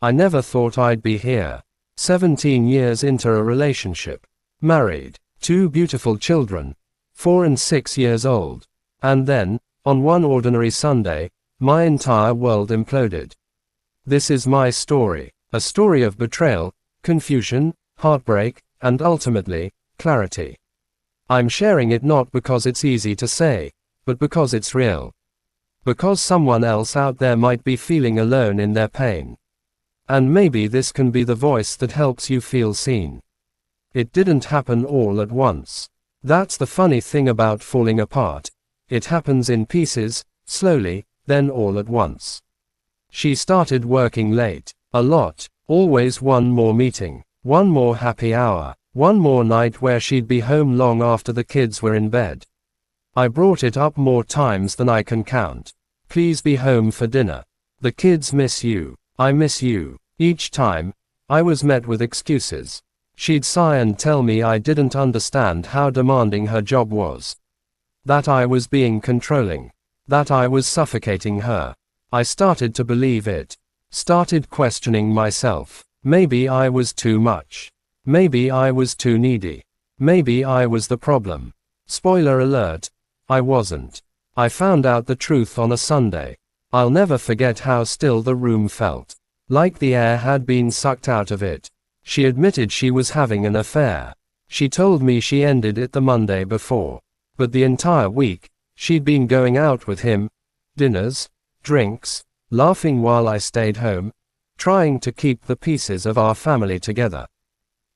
I never thought I'd be here. 17 years into a relationship. Married. 2 beautiful children. 4 and 6 years old. And then, on one ordinary Sunday, my entire world imploded. This is my story. A story of betrayal, confusion, heartbreak, and ultimately, clarity. I'm sharing it not because it's easy to say, but because it's real. Because someone else out there might be feeling alone in their pain. And maybe this can be the voice that helps you feel seen. It didn't happen all at once. That's the funny thing about falling apart. It happens in pieces, slowly, then all at once. She started working late. A lot. Always one more meeting. One more happy hour. One more night where she'd be home long after the kids were in bed. I brought it up more times than I can count. Please be home for dinner. The kids miss you. I miss you. Each time, I was met with excuses. She'd sigh and tell me I didn't understand how demanding her job was. That I was being controlling. That I was suffocating her. I started to believe it. Started questioning myself. Maybe I was too much. Maybe I was too needy. Maybe I was the problem. Spoiler alert, I wasn't. I found out the truth on a Sunday. I'll never forget how still the room felt. Like the air had been sucked out of it. She admitted she was having an affair. She told me she ended it the Monday before. But the entire week, she'd been going out with him. Dinners, drinks, laughing while I stayed home, trying to keep the pieces of our family together.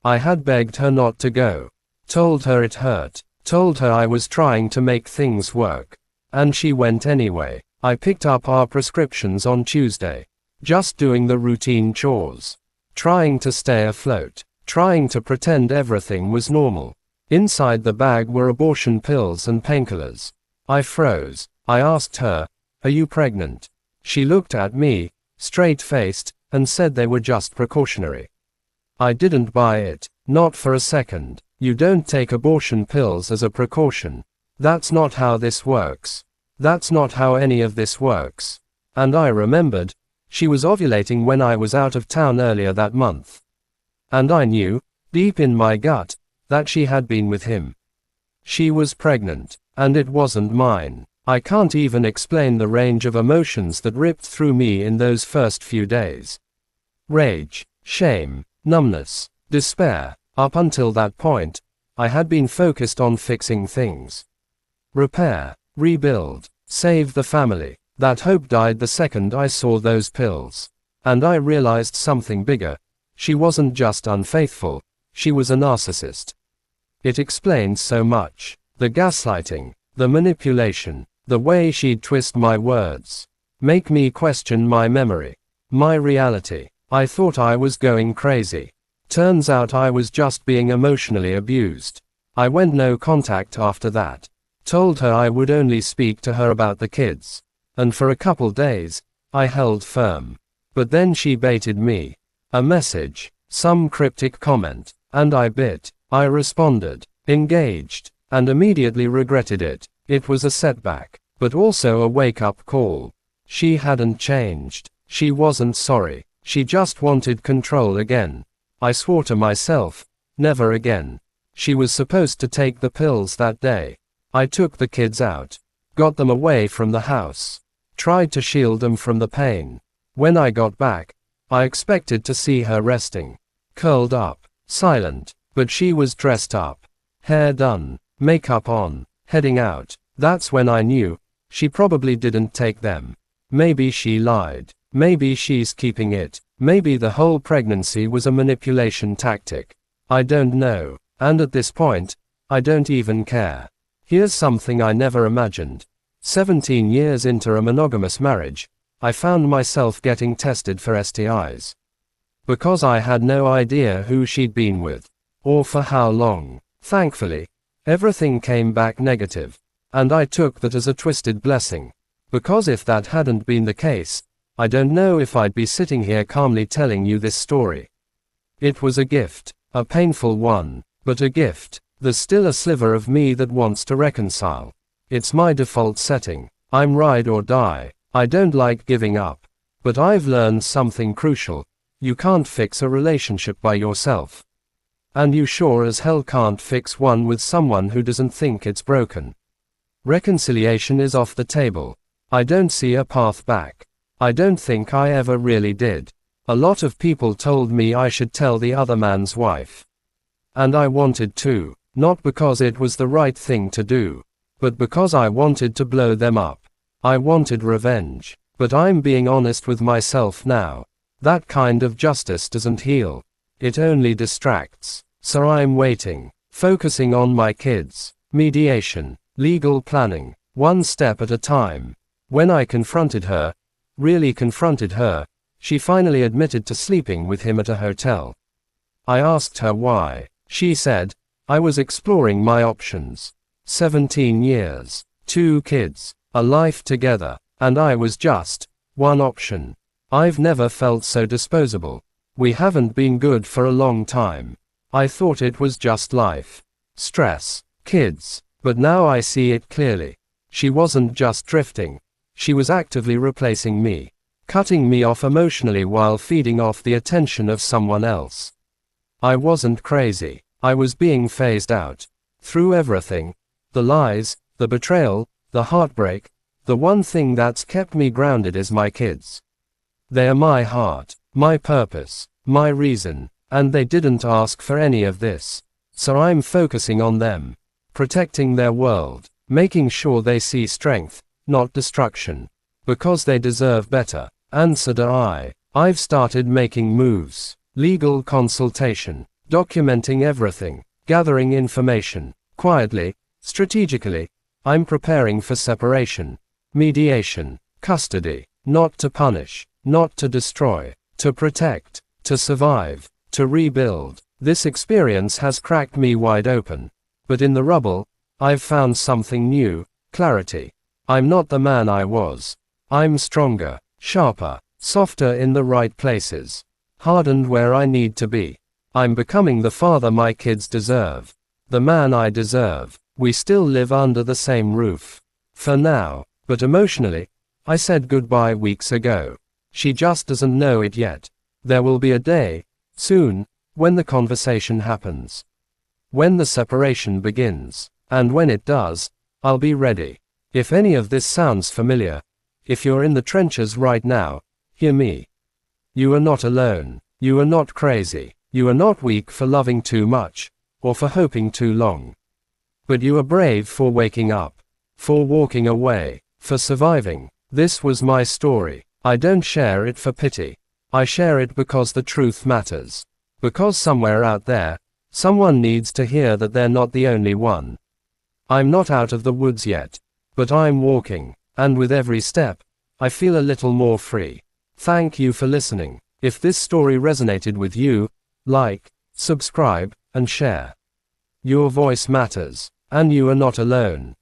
I had begged her not to go. Told her it hurt. Told her I was trying to make things work. And she went anyway. I picked up our prescriptions on Tuesday. Just doing the routine chores. Trying to stay afloat. Trying to pretend everything was normal. Inside the bag were abortion pills and painkillers. I froze. I asked her, "Are you pregnant?" She looked at me, straight-faced, and said they were just precautionary. I didn't buy it. Not for a second. You don't take abortion pills as a precaution. That's not how this works. That's not how any of this works. And I remembered, she was ovulating when I was out of town earlier that month. And I knew, deep in my gut, that she had been with him. She was pregnant, and it wasn't mine. I can't even explain the range of emotions that ripped through me in those first few days. Rage, shame, numbness, despair. Up until that point, I had been focused on fixing things. Repair, rebuild, save the family. That hope died the second I saw those pills. And I realized something bigger. She wasn't just unfaithful, she was a narcissist. It explains so much. The gaslighting, the manipulation, the way she'd twist my words. Make me question my memory. My reality. I thought I was going crazy. Turns out I was just being emotionally abused. I went no contact after that. Told her I would only speak to her about the kids. And for a couple days, I held firm. But then she baited me. A message, some cryptic comment, and I bit. I responded, engaged, and immediately regretted it. It was a setback, but also a wake-up call. She hadn't changed. She wasn't sorry. She just wanted control again. I swore to myself, never again. She was supposed to take the pills that day. I took the kids out. Got them away from the house. Tried to shield them from the pain. When I got back, I expected to see her resting. Curled up, silent, but she was dressed up. Hair done, makeup on, heading out. That's when I knew, she probably didn't take them. Maybe she lied. Maybe she's keeping it. Maybe the whole pregnancy was a manipulation tactic. I don't know. And at this point, I don't even care. Here's something I never imagined. 17 years into a monogamous marriage, I found myself getting tested for STIs. Because I had no idea who she'd been with. Or for how long. Thankfully, everything came back negative. And I took that as a twisted blessing. Because if that hadn't been the case, I don't know if I'd be sitting here calmly telling you this story. It was a gift. A painful one, but a gift. There's still a sliver of me that wants to reconcile. It's my default setting. I'm ride or die. I don't like giving up. But I've learned something crucial. You can't fix a relationship by yourself. And you sure as hell can't fix one with someone who doesn't think it's broken. Reconciliation is off the table. I don't see a path back. I don't think I ever really did. A lot of people told me I should tell the other man's wife. And I wanted to, not because it was the right thing to do, but because I wanted to blow them up. I wanted revenge. But I'm being honest with myself now. That kind of justice doesn't heal. It only distracts. So I'm waiting, focusing on my kids, mediation, legal planning, one step at a time. When I confronted her, really confronted her, she finally admitted to sleeping with him at a hotel. I asked her why. She said, I was exploring my options. 17 years, 2 kids, a life together, and I was just one option. I've never felt so disposable. We haven't been good for a long time. I thought it was just life. Stress, kids, but now I see it clearly. She wasn't just drifting. She was actively replacing me, cutting me off emotionally while feeding off the attention of someone else. I wasn't crazy. I was being phased out. Through everything, the lies, the betrayal, the heartbreak, the one thing that's kept me grounded is my kids. They are my heart, my purpose, my reason, and they didn't ask for any of this. So I'm focusing on them, protecting their world, making sure they see strength, not destruction. Because they deserve better, and so do I. I've started making moves, legal consultation, documenting everything, gathering information, quietly, strategically. I'm preparing for separation, mediation, custody, not to punish, not to destroy, to protect, to survive, to rebuild. This experience has cracked me wide open. But in the rubble, I've found something new, clarity. I'm not the man I was. I'm stronger, sharper, softer in the right places, hardened where I need to be. I'm becoming the father my kids deserve, the man I deserve. We still live under the same roof. For now, but emotionally, I said goodbye weeks ago. She just doesn't know it yet. There will be a day, soon, when the conversation happens. When the separation begins. And when it does, I'll be ready. If any of this sounds familiar, if you're in the trenches right now, hear me. You are not alone. You are not crazy. You are not weak for loving too much, or for hoping too long. But you are brave for waking up, for walking away, for surviving. This was my story. I don't share it for pity. I share it because the truth matters. Because somewhere out there, someone needs to hear that they're not the only one. I'm not out of the woods yet, but I'm walking, and with every step, I feel a little more free. Thank you for listening. If this story resonated with you, like, subscribe, and share. Your voice matters, and you are not alone.